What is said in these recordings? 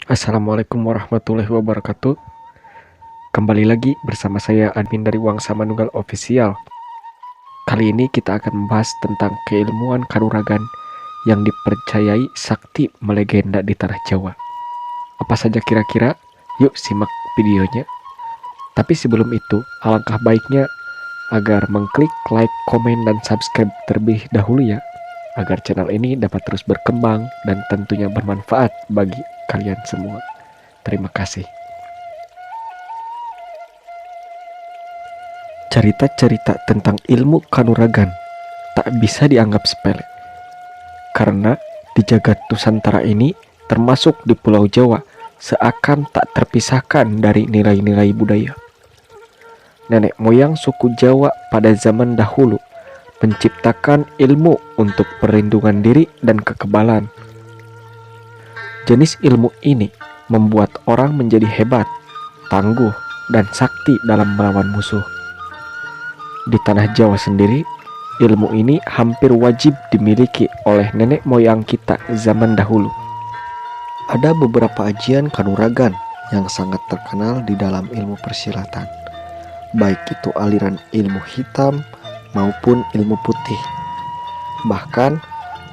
Assalamualaikum warahmatullahi wabarakatuh. Kembali lagi bersama saya admin dari Wangsa Manunggal Official. Kali ini kita akan membahas tentang keilmuan kanuragan yang dipercayai sakti melegenda di tanah Jawa. Apa saja kira-kira? Yuk simak videonya. Tapi sebelum itu, alangkah baiknya agar mengklik like, komen, dan subscribe terlebih dahulu ya, agar channel ini dapat terus berkembang dan tentunya bermanfaat bagi kalian semua. Terima kasih. Cerita-cerita tentang ilmu kanuragan tak bisa dianggap sepele, karena di jagat Nusantara ini, termasuk di Pulau Jawa, seakan tak terpisahkan dari nilai-nilai budaya. Nenek moyang suku Jawa pada zaman dahulu menciptakan ilmu untuk perlindungan diri dan kekebalan. Jenis ilmu ini membuat orang menjadi hebat, tangguh, dan sakti dalam melawan musuh. Di tanah Jawa sendiri, ilmu ini hampir wajib dimiliki oleh nenek moyang kita zaman dahulu. Ada beberapa ajian kanuragan yang sangat terkenal di dalam ilmu persilatan, baik itu aliran ilmu hitam maupun ilmu putih. Bahkan,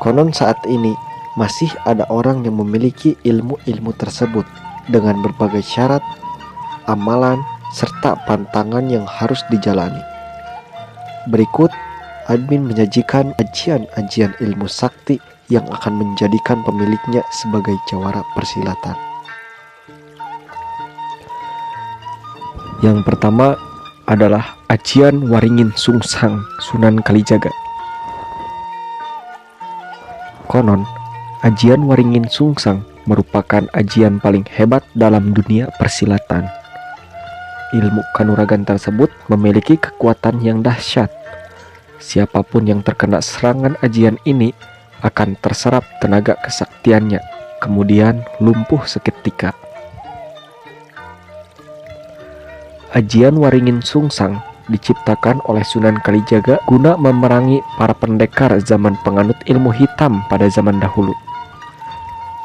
konon saat ini masih ada orang yang memiliki ilmu-ilmu tersebut dengan berbagai syarat, amalan, serta pantangan yang harus dijalani. Berikut, admin menyajikan ajian-ajian ilmu sakti yang akan menjadikan pemiliknya sebagai jawara persilatan. Yang pertama adalah ajian Waringin Sungsang Sunan Kalijaga. Konon, ajian Waringin Sungsang merupakan ajian paling hebat dalam dunia persilatan. Ilmu kanuragan tersebut memiliki kekuatan yang dahsyat. Siapapun yang terkena serangan ajian ini akan terserap tenaga kesaktiannya, kemudian lumpuh seketika. Ajian Waringin Sungsang diciptakan oleh Sunan Kalijaga guna memerangi para pendekar zaman penganut ilmu hitam pada zaman dahulu.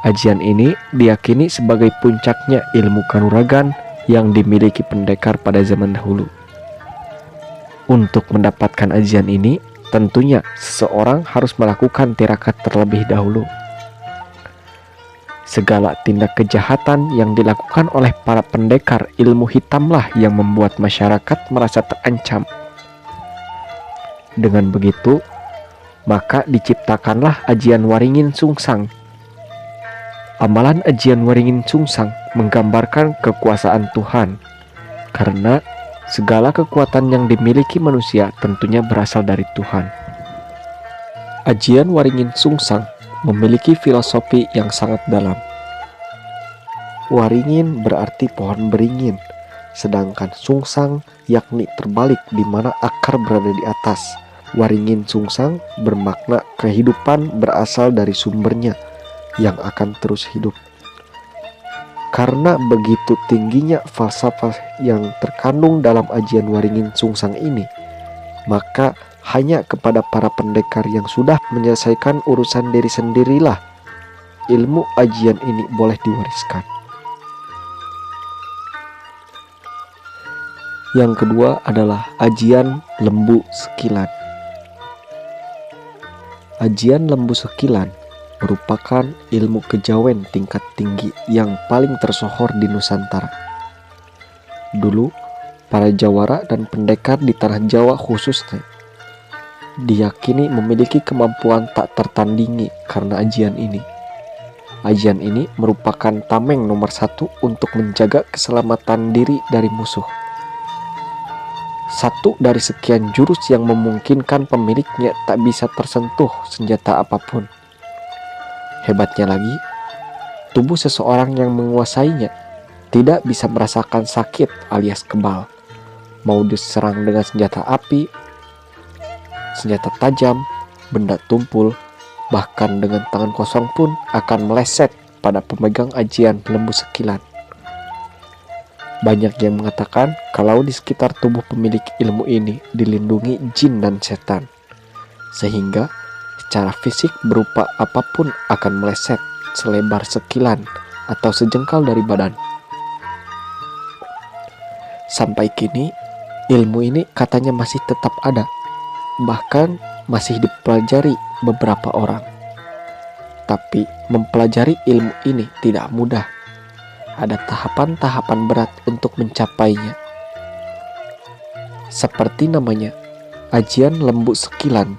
Ajian ini diyakini sebagai puncaknya ilmu kanuragan yang dimiliki pendekar pada zaman dahulu. Untuk mendapatkan ajian ini, tentunya seseorang harus melakukan tirakat terlebih dahulu. Segala tindak kejahatan yang dilakukan oleh para pendekar ilmu hitamlah yang membuat masyarakat merasa terancam. Dengan begitu, maka diciptakanlah ajian Waringin Sungsang. Amalan ajian Waringin Sungsang menggambarkan kekuasaan Tuhan, karena segala kekuatan yang dimiliki manusia tentunya berasal dari Tuhan. Ajian Waringin Sungsang memiliki filosofi yang sangat dalam. Waringin berarti pohon beringin, sedangkan Sungsang yakni terbalik di mana akar berada di atas. Waringin Sungsang bermakna kehidupan berasal dari sumbernya yang akan terus hidup. Karena begitu tingginya falsafah yang terkandung dalam ajian Waringin Sungsang ini, maka hanya kepada para pendekar yang sudah menyelesaikan urusan diri sendirilah ilmu ajian ini boleh diwariskan. Yang kedua adalah ajian Lembu Sekilan. Ajian Lembu Sekilan merupakan ilmu kejawen tingkat tinggi yang paling tersohor di Nusantara. Dulu, para jawara dan pendekar di tanah Jawa khususnya diyakini memiliki kemampuan tak tertandingi karena ajian ini. Ajian ini merupakan tameng nomor 1 untuk menjaga keselamatan diri dari musuh. Satu dari sekian jurus yang memungkinkan pemiliknya tak bisa tersentuh senjata apapun. Hebatnya lagi, tubuh seseorang yang menguasainya tidak bisa merasakan sakit alias kebal. Mau diserang dengan senjata api, senjata tajam, benda tumpul, bahkan dengan tangan kosong pun akan meleset pada pemegang ajian Lembu Sekilan. Banyak yang mengatakan kalau di sekitar tubuh pemilik ilmu ini dilindungi jin dan setan, sehingga secara fisik berupa apapun akan meleset selebar sekilan atau sejengkal dari badan. Sampai kini, ilmu ini katanya masih tetap ada, bahkan masih dipelajari beberapa orang. Tapi mempelajari ilmu ini tidak mudah. Ada tahapan-tahapan berat untuk mencapainya. Seperti namanya, ajian lembu sekilan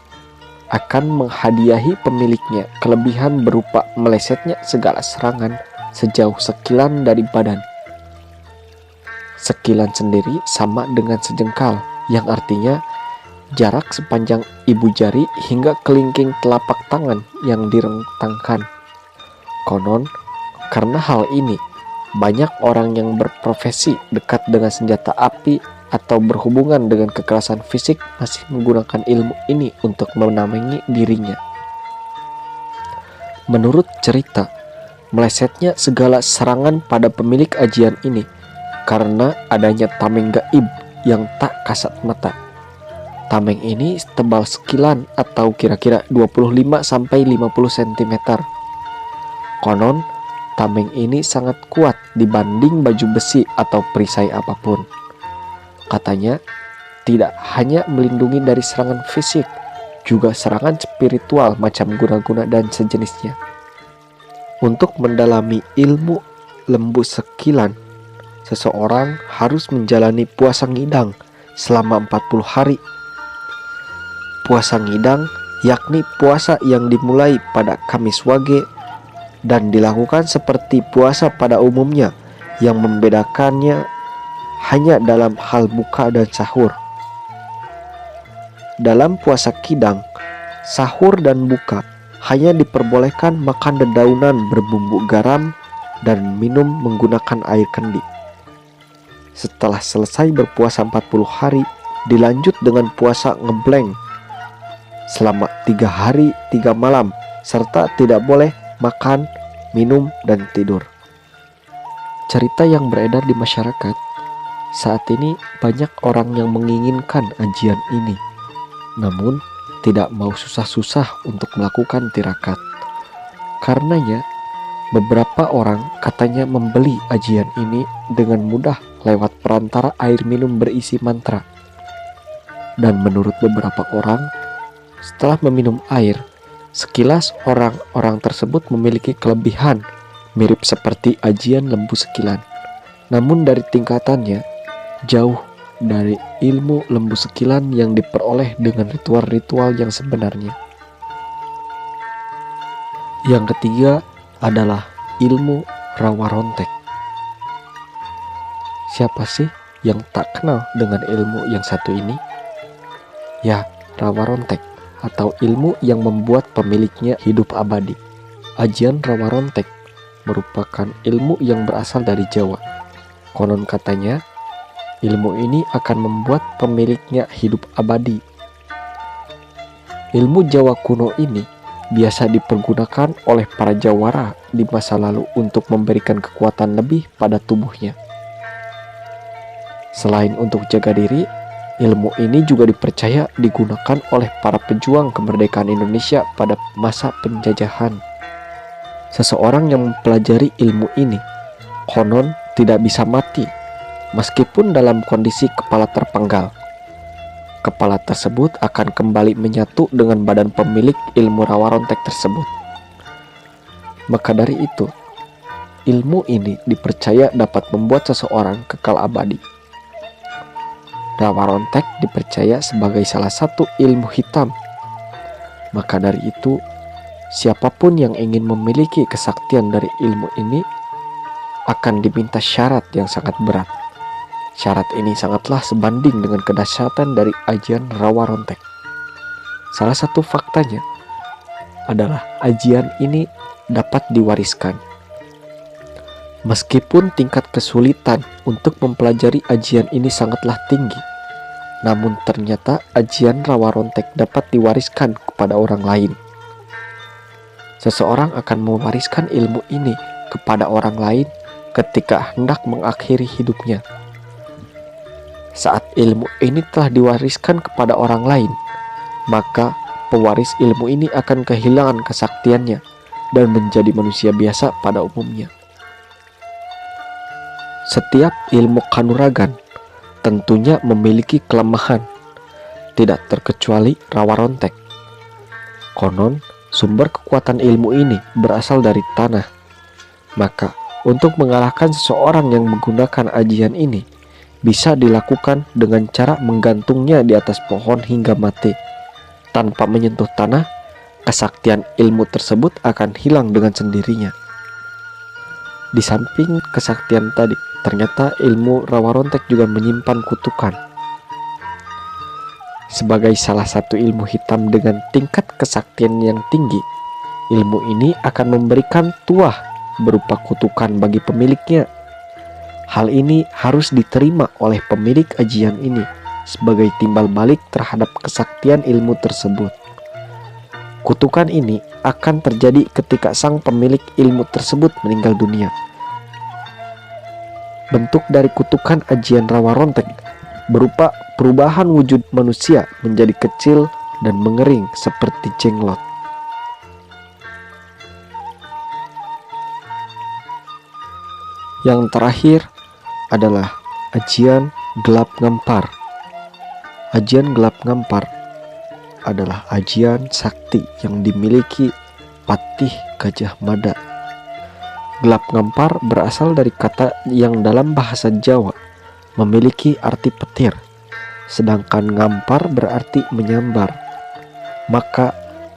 akan menghadiahi pemiliknya kelebihan berupa melesetnya segala serangan sejauh sekilan dari badan. Sekilan sendiri sama dengan sejengkal, yang artinya jarak sepanjang ibu jari hingga kelingking telapak tangan yang direntangkan. Konon, karena hal ini, banyak orang yang berprofesi dekat dengan senjata api atau berhubungan dengan kekerasan fisik masih menggunakan ilmu ini untuk menamai dirinya. Menurut cerita, melesetnya segala serangan pada pemilik ajian ini karena adanya tameng gaib yang tak kasat mata. Tameng ini tebal sekilan atau kira-kira 25-50 cm. Konon, tameng ini sangat kuat dibanding baju besi atau perisai apapun. Katanya, tidak hanya melindungi dari serangan fisik, juga serangan spiritual macam guna-guna dan sejenisnya. Untuk mendalami ilmu lembu sekilan, seseorang harus menjalani puasa ngidang selama 40 hari. Puasa ngidang yakni puasa yang dimulai pada Kamis Wage dan dilakukan seperti puasa pada umumnya, yang membedakannya hanya dalam hal buka dan sahur. Dalam puasa kidang, sahur dan buka hanya diperbolehkan makan dedaunan berbumbu garam dan minum menggunakan air kendi. Setelah selesai berpuasa 40 hari, dilanjut dengan puasa ngebleng selama 3 hari 3 malam, serta tidak boleh makan, minum, dan tidur. Cerita yang beredar di masyarakat, saat ini banyak orang yang menginginkan ajian ini, namun tidak mau susah-susah untuk melakukan tirakat. Karenanya, beberapa orang katanya membeli ajian ini dengan mudah lewat perantara air minum berisi mantra. Dan menurut beberapa orang, setelah meminum air, sekilas orang-orang tersebut memiliki kelebihan mirip seperti ajian lembu sekilan. Namun dari tingkatannya, jauh dari ilmu lembu sekilan yang diperoleh dengan ritual-ritual yang sebenarnya. Yang ketiga adalah ilmu rawa rontek. Siapa sih yang tak kenal dengan ilmu yang satu ini? Ya, rawa rontek atau ilmu yang membuat pemiliknya hidup abadi. Ajian rawa rontek merupakan ilmu yang berasal dari Jawa. Konon katanya, ilmu ini akan membuat pemiliknya hidup abadi. Ilmu Jawa kuno ini biasa dipergunakan oleh para jawara di masa lalu untuk memberikan kekuatan lebih pada tubuhnya. Selain untuk jaga diri, ilmu ini juga dipercaya digunakan oleh para pejuang kemerdekaan Indonesia pada masa penjajahan. Seseorang yang mempelajari ilmu ini konon tidak bisa mati meskipun dalam kondisi kepala terpenggal. Kepala tersebut akan kembali menyatu dengan badan pemilik ilmu rawa rontek tersebut. Maka dari itu, ilmu ini dipercaya dapat membuat seseorang kekal abadi. Rawa rontek dipercaya sebagai salah satu ilmu hitam. Maka dari itu, siapapun yang ingin memiliki kesaktian dari ilmu ini akan diminta syarat yang sangat berat. Syarat ini sangatlah sebanding dengan kedahsyatan dari ajian rawa rontek. Salah satu faktanya adalah ajian ini dapat diwariskan. Meskipun tingkat kesulitan untuk mempelajari ajian ini sangatlah tinggi, namun ternyata ajian rawa rontek dapat diwariskan kepada orang lain. Seseorang akan mewariskan ilmu ini kepada orang lain ketika hendak mengakhiri hidupnya. Saat ilmu ini telah diwariskan kepada orang lain, maka pewaris ilmu ini akan kehilangan kesaktiannya dan menjadi manusia biasa pada umumnya. Setiap ilmu kanuragan tentunya memiliki kelemahan, tidak terkecuali rawa rontek. Konon, sumber kekuatan ilmu ini berasal dari tanah. Maka, untuk mengalahkan seseorang yang menggunakan ajian ini, bisa dilakukan dengan cara menggantungnya di atas pohon hingga mati. Tanpa menyentuh tanah, kesaktian ilmu tersebut akan hilang dengan sendirinya. Di samping kesaktian tadi, ternyata ilmu rawa rontek juga menyimpan kutukan. Sebagai salah satu ilmu hitam dengan tingkat kesaktian yang tinggi, ilmu ini akan memberikan tuah berupa kutukan bagi pemiliknya. Hal ini harus diterima oleh pemilik ajian ini sebagai timbal balik terhadap kesaktian ilmu tersebut. Kutukan ini akan terjadi ketika sang pemilik ilmu tersebut meninggal dunia. Bentuk dari kutukan ajian rawa rontek berupa perubahan wujud manusia menjadi kecil dan mengering seperti jenglot. Yang terakhir adalah ajian gelap ngampar. Ajian gelap ngampar adalah ajian sakti yang dimiliki Patih Gajah Mada. Gelap ngampar berasal dari kata yang dalam bahasa Jawa memiliki arti petir, sedangkan ngampar berarti menyambar. Maka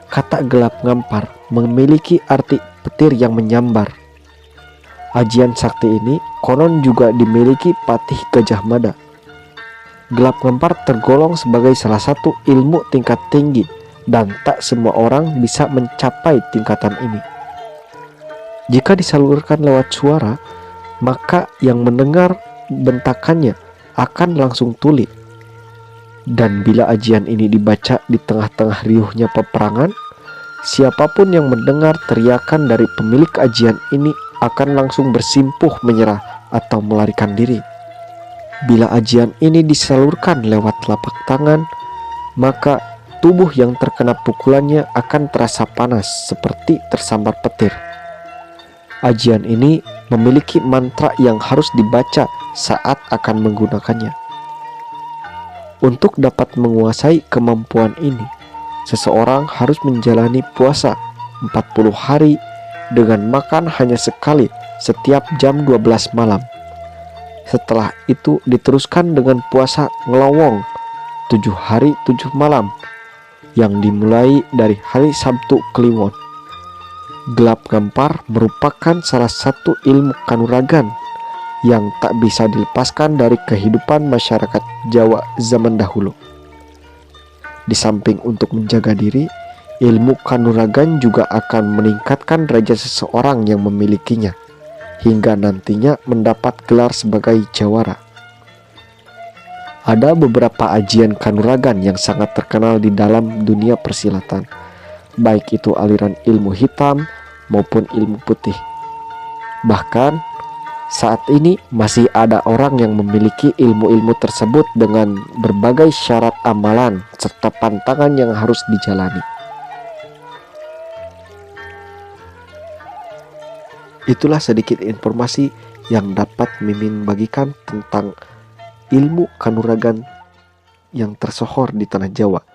kata gelap ngampar memiliki arti petir yang menyambar. Ajian sakti ini konon juga dimiliki Patih Gajah Mada. Gelap ngampar tergolong sebagai salah satu ilmu tingkat tinggi dan tak semua orang bisa mencapai tingkatan ini. Jika disalurkan lewat suara, maka yang mendengar bentakannya akan langsung tuli. Dan bila ajian ini dibaca di tengah-tengah riuhnya peperangan, siapapun yang mendengar teriakan dari pemilik ajian ini akan langsung bersimpuh menyerah atau melarikan diri. Bila ajian ini disalurkan lewat telapak tangan, maka tubuh yang terkena pukulannya akan terasa panas seperti tersambar petir. Ajian ini memiliki mantra yang harus dibaca saat akan menggunakannya. Untuk dapat menguasai kemampuan ini, seseorang harus menjalani puasa 40 hari dengan makan hanya sekali setiap jam 12 malam. Setelah itu diteruskan dengan puasa ngelowong 7 hari 7 malam yang dimulai dari hari Sabtu Kliwon. Gelap ngampar merupakan salah satu ilmu kanuragan yang tak bisa dilepaskan dari kehidupan masyarakat Jawa zaman dahulu. Di samping untuk menjaga diri, ilmu kanuragan juga akan meningkatkan derajat seseorang yang memilikinya, hingga nantinya mendapat gelar sebagai jawara. Ada beberapa ajian kanuragan yang sangat terkenal di dalam dunia persilatan, baik itu aliran ilmu hitam maupun ilmu putih. Bahkan saat ini masih ada orang yang memiliki ilmu-ilmu tersebut dengan berbagai syarat amalan serta pantangan yang harus dijalani. Itulah sedikit informasi yang dapat Mimin bagikan tentang ilmu kanuragan yang tersohor di tanah Jawa.